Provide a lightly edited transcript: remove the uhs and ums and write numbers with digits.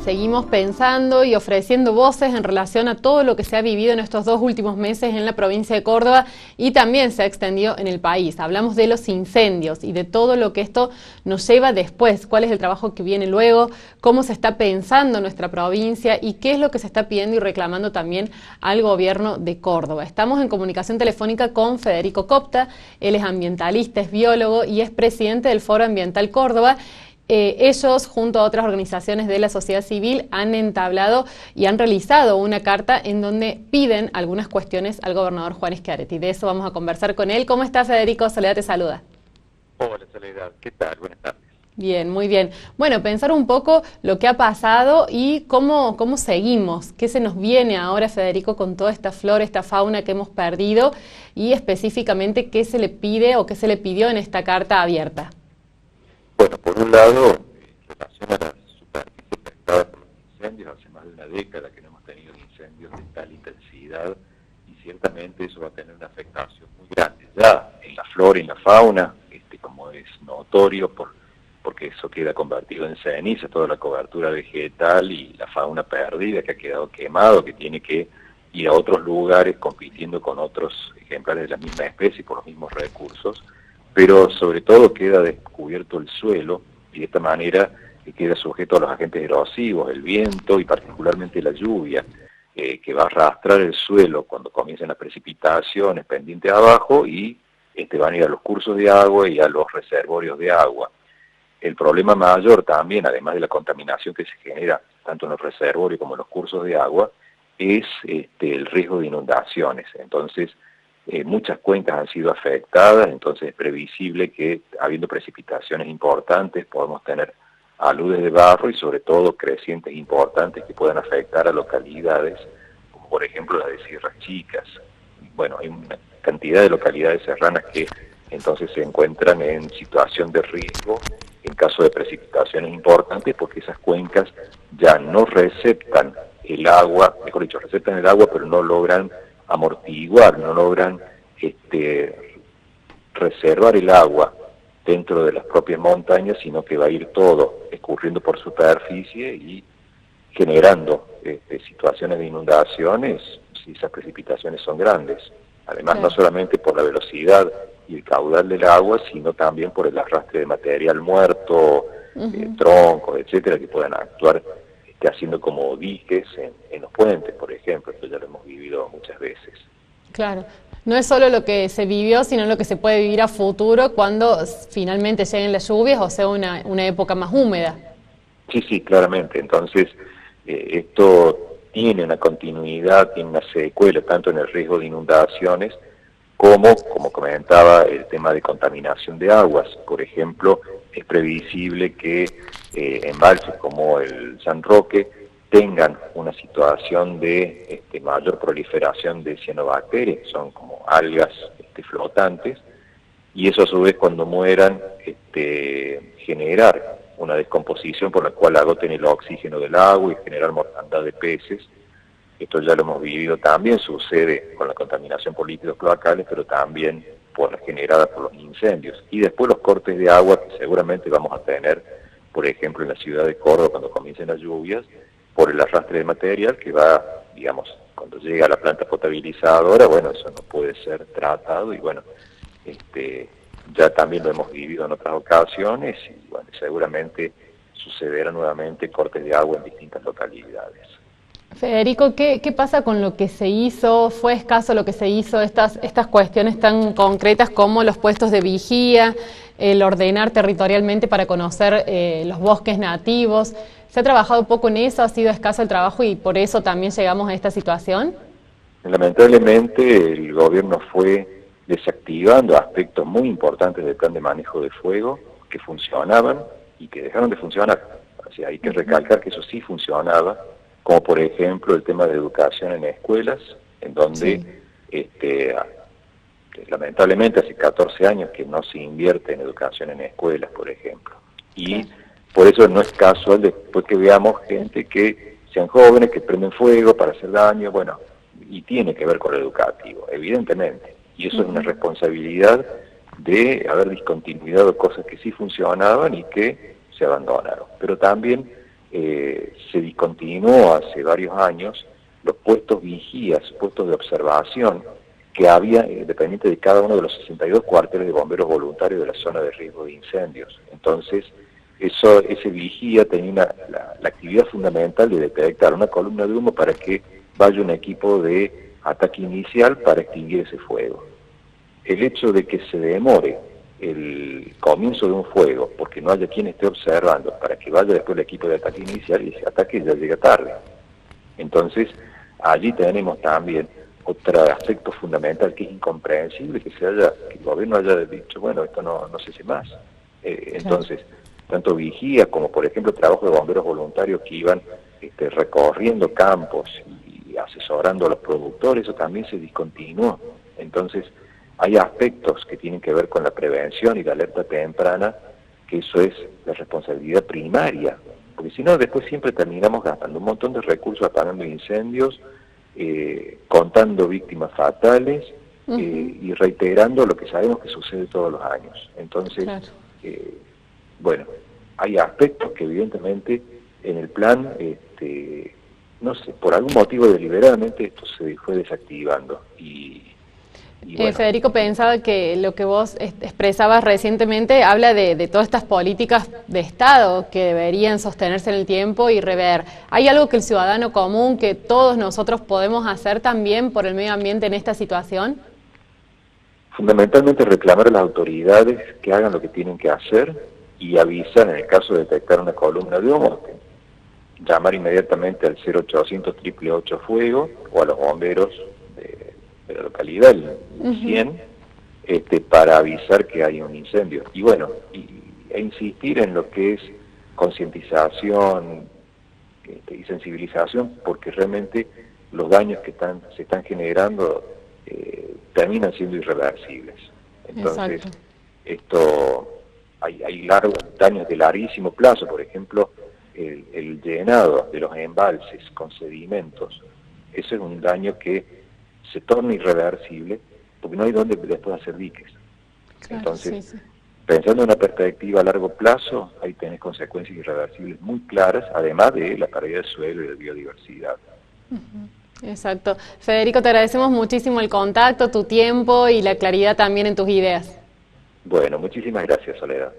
Seguimos pensando y ofreciendo voces en relación a todo lo que se ha vivido en estos 2 últimos meses en la provincia de Córdoba y también se ha extendido en el país. Hablamos de los incendios y de todo lo que esto nos lleva después, cuál es el trabajo que viene luego, cómo se está pensando nuestra provincia y qué es lo que se está pidiendo y reclamando también al gobierno de Córdoba. Estamos en comunicación telefónica con Federico Copta, él es ambientalista, es biólogo y es presidente del Foro Ambiental Córdoba. Ellos, junto a otras organizaciones de la sociedad civil, han entablado y han realizado una carta en donde piden algunas cuestiones al gobernador Juan Schiaretti. De eso vamos a conversar con él. ¿Cómo está, Federico? Soledad te saluda. Hola, Soledad. ¿Qué tal? Buenas tardes. Bien, muy bien. Bueno, pensar un poco lo que ha pasado y cómo seguimos, qué se nos viene ahora, Federico, con toda esta flora, esta fauna que hemos perdido y específicamente qué se le pide o qué se le pidió en esta carta abierta. Bueno, por un lado, en relación a la superficie afectada por los incendios, hace más de una década que no hemos tenido incendios de tal intensidad y ciertamente eso va a tener una afectación muy grande ya en la flora y en la fauna, como es notorio, porque eso queda convertido en ceniza, toda la cobertura vegetal y la fauna perdida que ha quedado quemado, que tiene que ir a otros lugares compitiendo con otros ejemplares de la misma especie por los mismos recursos, pero sobre todo queda descubierto el suelo y de esta manera queda sujeto a los agentes erosivos, el viento y particularmente la lluvia, que va a arrastrar el suelo cuando comiencen las precipitaciones pendiente abajo y van a ir a los cursos de agua y a los reservorios de agua. El problema mayor también, además de la contaminación que se genera tanto en los reservorios como en los cursos de agua, es el riesgo de inundaciones. Entonces, muchas cuencas han sido afectadas, entonces es previsible que, habiendo precipitaciones importantes, podemos tener aludes de barro y sobre todo crecientes importantes que puedan afectar a localidades, como por ejemplo las de Sierras Chicas. Bueno, hay una cantidad de localidades serranas que entonces se encuentran en situación de riesgo en caso de precipitaciones importantes, porque esas cuencas ya no receptan el agua, mejor dicho, receptan el agua, pero no logran amortiguar, no logran reservar el agua dentro de las propias montañas, sino que va a ir todo escurriendo por superficie y generando situaciones de inundaciones si esas precipitaciones son grandes. Además, Claro. No solamente por la velocidad y el caudal del agua, sino también por el arrastre de material muerto, troncos, etcétera, que puedan actuar haciendo como diques en los puentes, por ejemplo. Esto ya lo hemos vivido muchas veces. Claro. No es solo lo que se vivió, sino lo que se puede vivir a futuro cuando finalmente lleguen las lluvias o sea una época más húmeda. Sí, claramente. Entonces, esto tiene una continuidad, tiene una secuela, tanto en el riesgo de inundaciones, como comentaba, el tema de contaminación de aguas. Por ejemplo, es previsible que embalses como el San Roque tengan una situación de mayor proliferación de cianobacterias, que son como algas flotantes, y eso a su vez cuando mueran generar una descomposición por la cual agoten el oxígeno del agua y generar mortandad de peces. Esto ya lo hemos vivido también, sucede con la contaminación por líquidos cloacales, pero también generada por los incendios. Y después los cortes de agua que seguramente vamos a tener, por ejemplo, en la ciudad de Córdoba cuando comiencen las lluvias, por el arrastre de material que va, digamos, cuando llega a la planta potabilizadora, bueno, eso no puede ser tratado y bueno, ya también lo hemos vivido en otras ocasiones y bueno, seguramente sucederá nuevamente cortes de agua en distintas localidades. Federico, ¿qué pasa con lo que se hizo? ¿Fue escaso lo que se hizo? Estas cuestiones tan concretas como los puestos de vigía, el ordenar territorialmente para conocer los bosques nativos. ¿Se ha trabajado poco en eso? ¿Ha sido escaso el trabajo y por eso también llegamos a esta situación? Lamentablemente el gobierno fue desactivando aspectos muy importantes del plan de manejo de fuego que funcionaban y que dejaron de funcionar. O sea, hay que recalcar que eso sí funcionaba, como por ejemplo el tema de educación en escuelas, en donde lamentablemente hace 14 años que no se invierte en educación en escuelas, por ejemplo. Y por eso no es casual después que veamos gente que sean jóvenes, que prenden fuego para hacer daño, bueno, y tiene que ver con lo educativo, evidentemente. Y eso es una responsabilidad de haber discontinuado cosas que sí funcionaban y que se abandonaron. Pero también se discontinuó hace varios años los puestos vigías, puestos de observación que había dependiente de cada uno de los 62 cuarteles de bomberos voluntarios de la zona de riesgo de incendios. Entonces, ese vigía tenía la actividad fundamental de detectar una columna de humo para que vaya un equipo de ataque inicial para extinguir ese fuego. El hecho de que se demore el comienzo de un fuego porque no haya quien esté observando para que vaya después el equipo de ataque inicial, y ese ataque ya llega tarde. Entonces, allí tenemos también otro aspecto fundamental que es incomprensible que el gobierno haya dicho, bueno, esto no se hace más. Entonces, tanto vigías como, por ejemplo, trabajo de bomberos voluntarios que iban recorriendo campos y asesorando a los productores, eso también se discontinuó. Entonces, hay aspectos que tienen que ver con la prevención y la alerta temprana, que eso es la responsabilidad primaria, porque si no, después siempre terminamos gastando un montón de recursos apagando incendios, contando víctimas fatales y reiterando lo que sabemos que sucede todos los años. Entonces, bueno, hay aspectos que evidentemente en el plan, no sé, por algún motivo deliberadamente esto se fue desactivando y bueno. Federico, pensaba que lo que vos expresabas recientemente habla de todas estas políticas de Estado que deberían sostenerse en el tiempo y rever. ¿Hay algo que el ciudadano común, que todos nosotros podemos hacer también por el medio ambiente en esta situación? Fundamentalmente reclamar a las autoridades que hagan lo que tienen que hacer y avisar en el caso de detectar una columna de humo, llamar inmediatamente al 0800 888 fuego o a los bomberos de la localidad, el 100, para avisar que hay un incendio. Y bueno, e insistir en lo que es concientización y sensibilización, porque realmente los daños que se están generando terminan siendo irreversibles. Entonces, hay daños de larguísimo plazo, por ejemplo, el llenado de los embalses con sedimentos. Eso es un daño que se torna irreversible porque no hay dónde después hacer diques. Entonces, pensando en una perspectiva a largo plazo, ahí tenés consecuencias irreversibles muy claras, además de la pérdida de suelo y de biodiversidad. Exacto. Federico, te agradecemos muchísimo el contacto, tu tiempo y la claridad también en tus ideas. Bueno, muchísimas gracias, Soledad.